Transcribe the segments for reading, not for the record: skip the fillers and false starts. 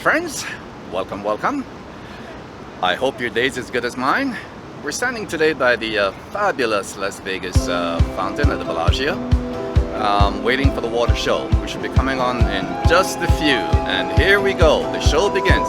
friends, welcome, welcome. I hope your day's as good as mine. We're standing today by the fabulous Las Vegas fountain at the Bellagio, waiting for the water show, which should be coming on in just a few. And here we go, the show begins.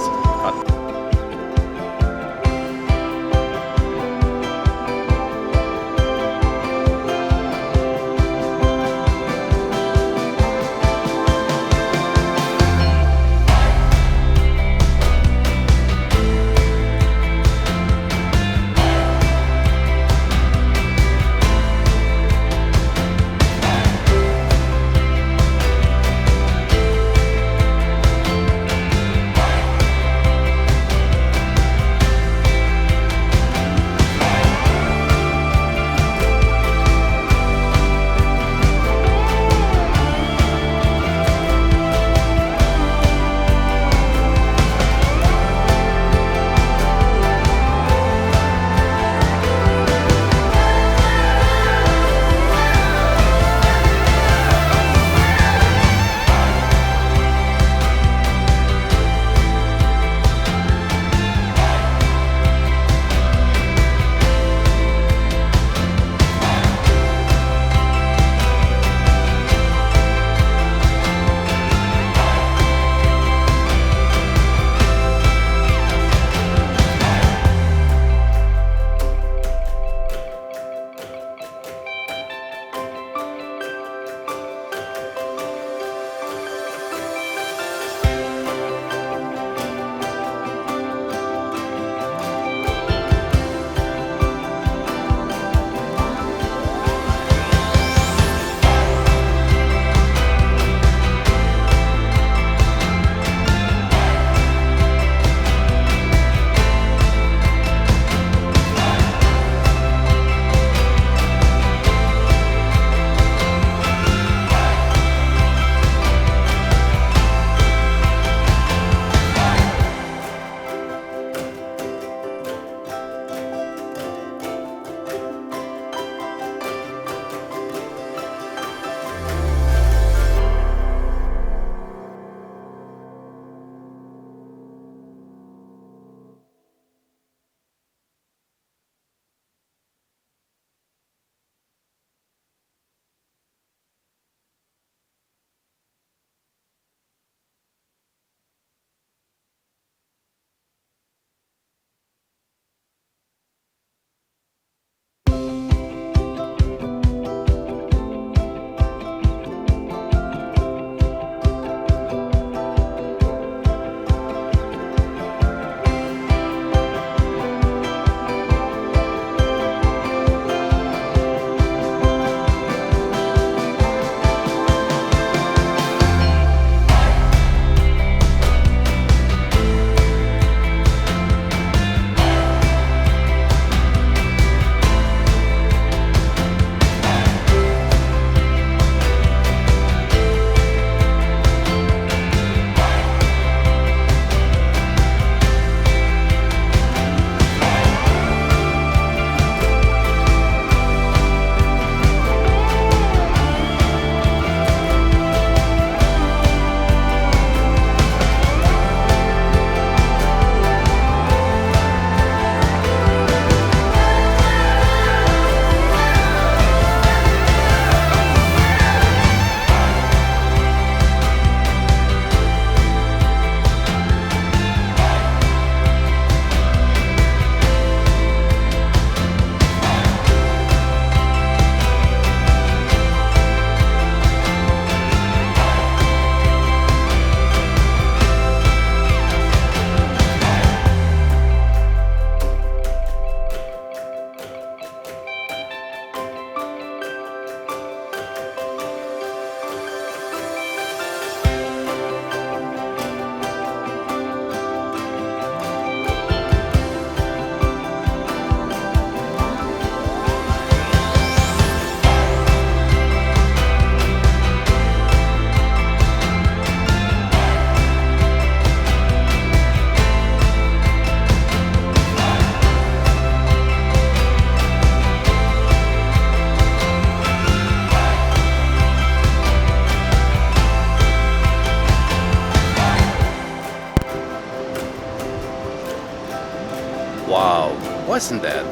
Wasn't that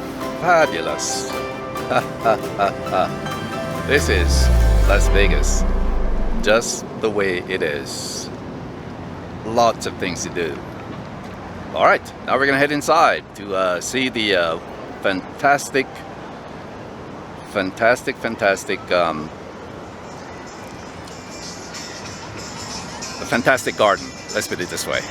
fabulous? This is Las Vegas, just the way it is. Lots of things to do. All right, now we're gonna head inside to see the fantastic a fantastic garden. Let's put it this way.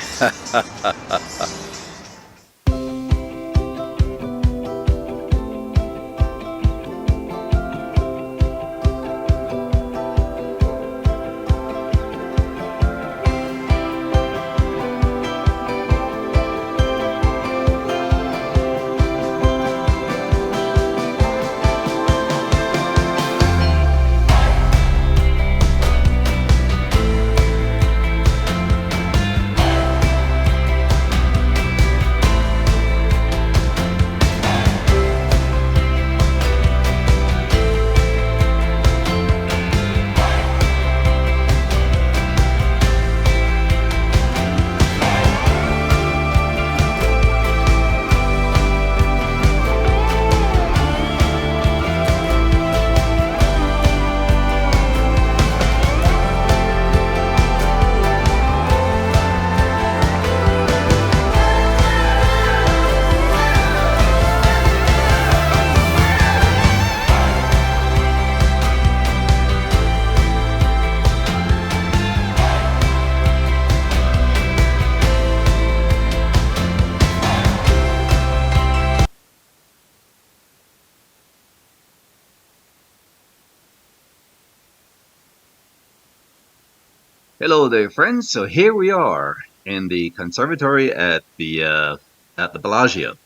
Hello there, friends. So here we are in the conservatory at the Bellagio.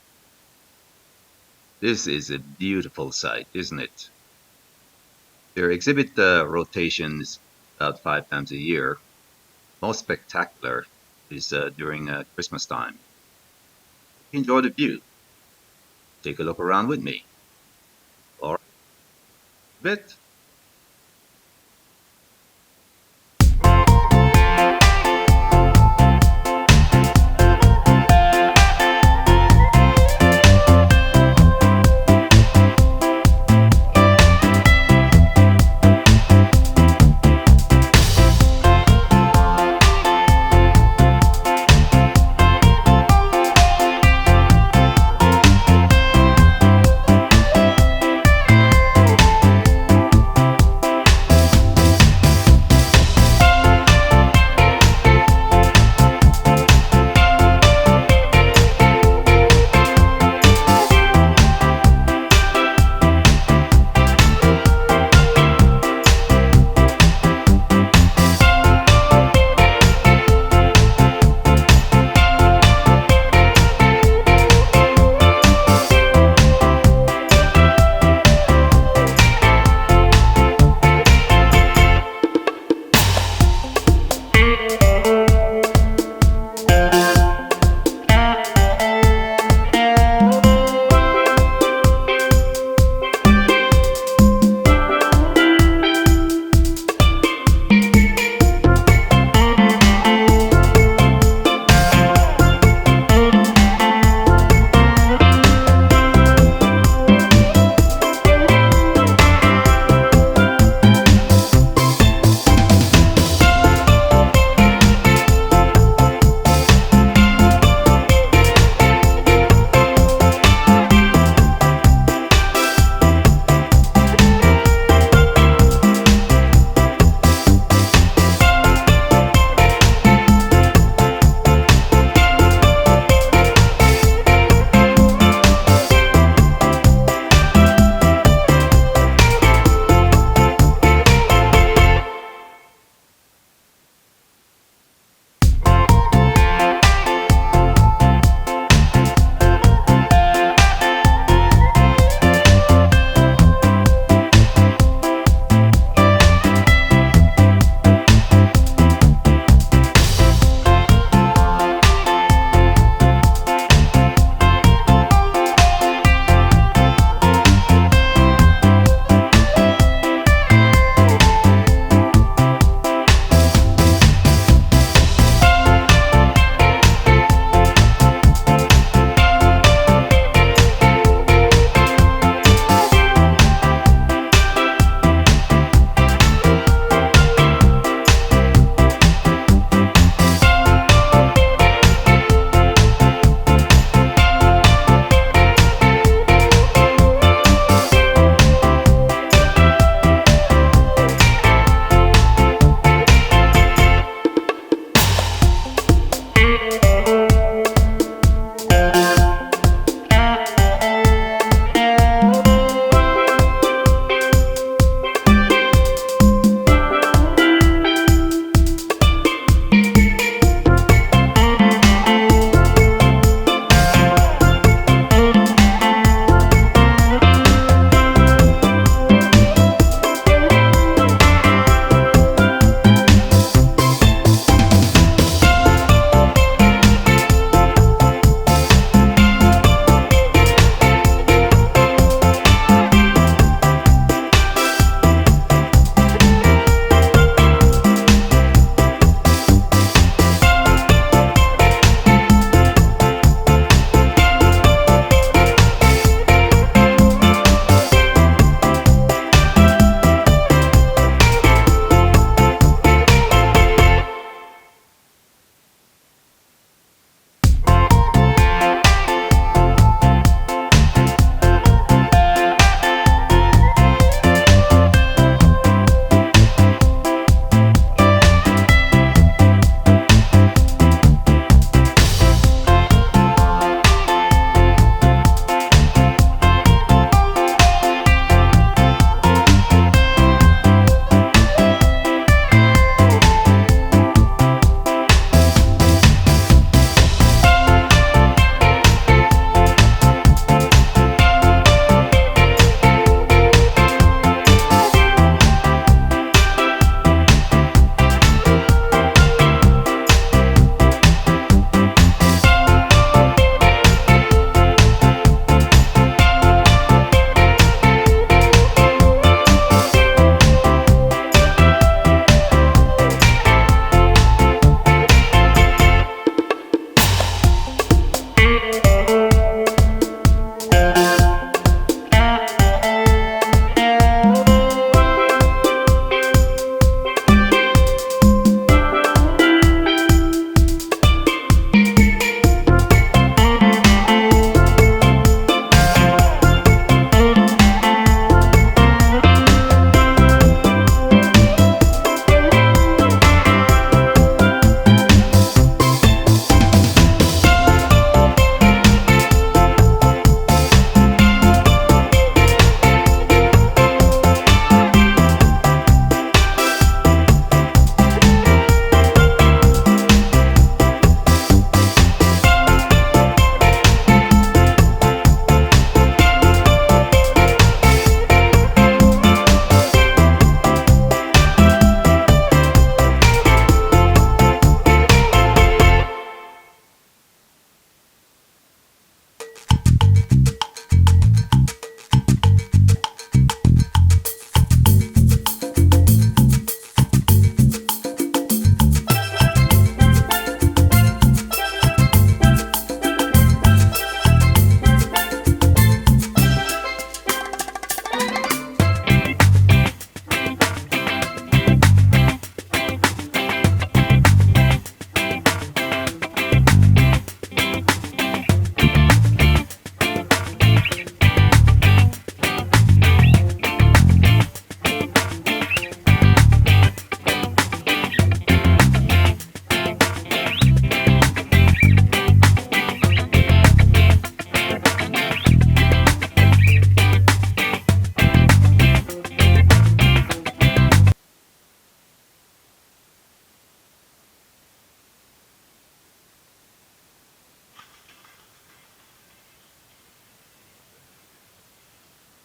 This is a beautiful sight, isn't it? Their exhibit rotations about 5 times a year. Most spectacular is during Christmas time. Enjoy the view. Take a look around with me. All right, bit.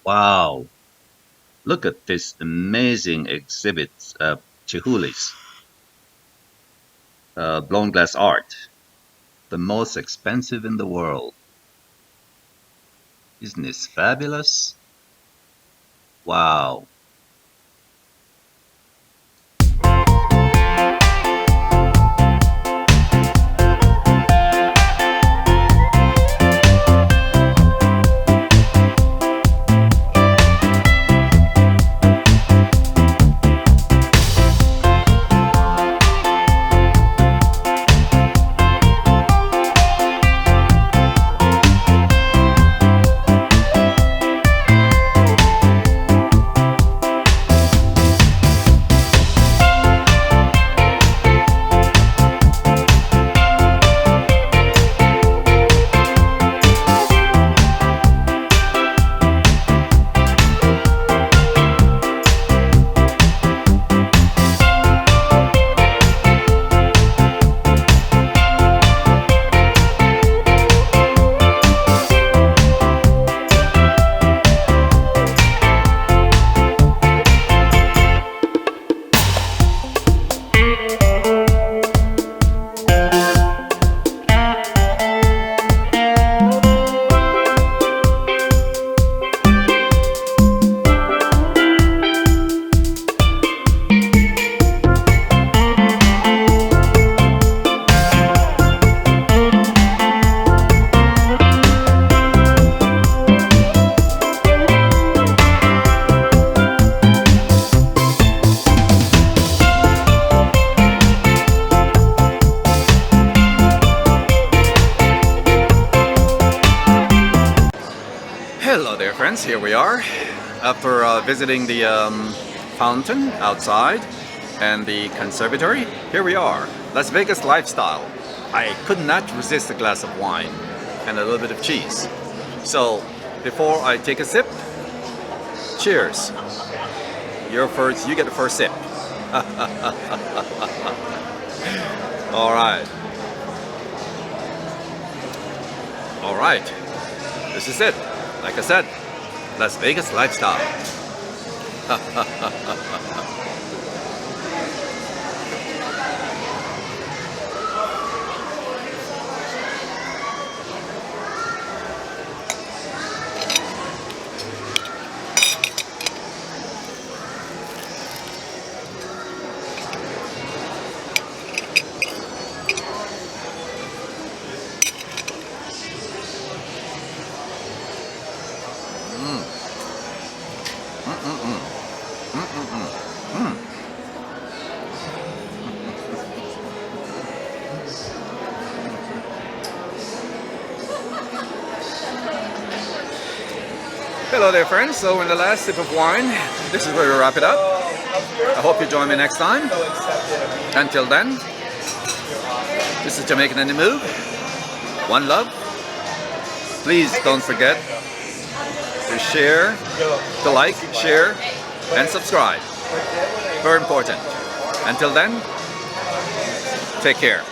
Wow, look at this amazing exhibit of Chihulis, blown glass art, the most expensive in the world. Isn't this fabulous? Wow. Hello there, friends. Here we are after visiting the fountain outside and the conservatory. Here we are, Las Vegas lifestyle. I could not resist a glass of wine and a little bit of cheese. So before I take a sip, cheers. You get the first sip. All right. All right. This is it. Like I said, Las Vegas lifestyle. Hello there, friends. So in the last sip of wine, this is where we wrap it up. I hope you join me next time. Until then, this is Jamaican in the Move. One love. Please don't forget to share, to like, share, and subscribe. Very important. Until then, take care.